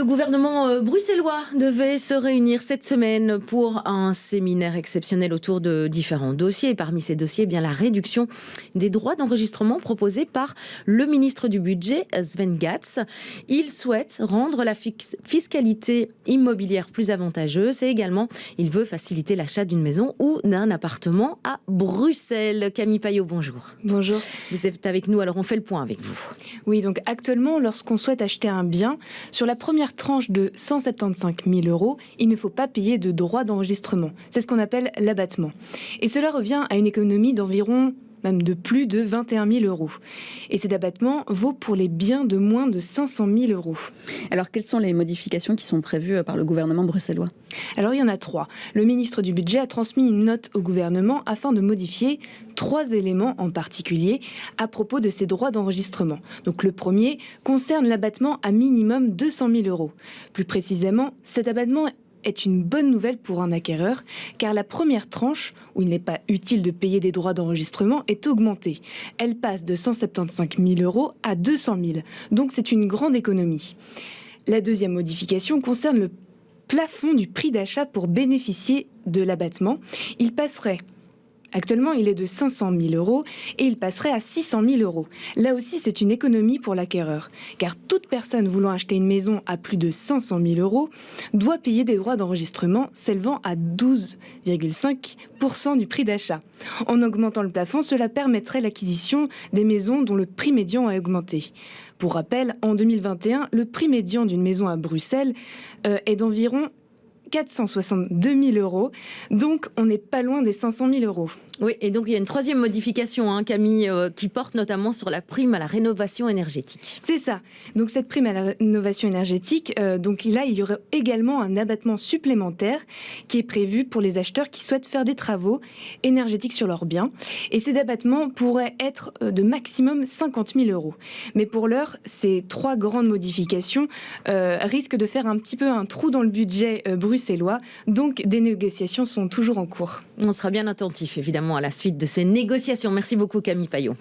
Le gouvernement bruxellois devait se réunir cette semaine pour un séminaire exceptionnel autour de différents dossiers. Et parmi ces dossiers, bien la réduction des droits d'enregistrement proposés par le ministre du Budget, Sven Gatz. Il souhaite rendre la fiscalité immobilière plus avantageuse et également, il veut faciliter l'achat d'une maison ou d'un appartement à Bruxelles. Camille Payot, bonjour. Bonjour. Vous êtes avec nous, alors on fait le point avec vous. Oui, donc actuellement, lorsqu'on souhaite acheter un bien, sur la première tranche de 175 000 €, il ne faut pas payer de droits d'enregistrement. C'est ce qu'on appelle l'abattement. Et cela revient à une économie d'environ, même de plus de 21 000 €. Et cet abattement vaut pour les biens de moins de 500 000 €. Alors, quelles sont les modifications qui sont prévues par le gouvernement bruxellois ? Alors, il y en a 3. Le ministre du Budget a transmis une note au gouvernement afin de modifier 3 éléments en particulier à propos de ces droits d'enregistrement. Donc, le premier concerne l'abattement à minimum 200 000 €. Plus précisément, cet abattement est une bonne nouvelle pour un acquéreur, car la première tranche, où il n'est pas utile de payer des droits d'enregistrement, est augmentée. Elle passe de 175 000 € à 200 000 €. Donc c'est une grande économie. La deuxième modification concerne le plafond du prix d'achat pour bénéficier de l'abattement. Actuellement, il est de 500 000 € et il passerait à 600 000 €. Là aussi, c'est une économie pour l'acquéreur, car toute personne voulant acheter une maison à plus de 500 000 € doit payer des droits d'enregistrement s'élevant à 12,5% du prix d'achat. En augmentant le plafond, cela permettrait l'acquisition des maisons dont le prix médian a augmenté. Pour rappel, en 2021, le prix médian d'une maison à Bruxelles est d'environ 462 000 €. Donc, on n'est pas loin des 500 000 €. Oui, et donc il y a une troisième modification, Camille, qui porte notamment sur la prime à la rénovation énergétique. C'est ça. Donc cette prime à la rénovation énergétique, donc là, il y aurait également un abattement supplémentaire qui est prévu pour les acheteurs qui souhaitent faire des travaux énergétiques sur leurs biens. Et cet abattement pourrait être de maximum 50 000 €. Mais pour l'heure, ces 3 grandes modifications risquent de faire un petit peu un trou dans le budget bruxellois. Donc des négociations sont toujours en cours. On sera bien attentif, évidemment, à la suite de ces négociations. Merci beaucoup, Camille Payot.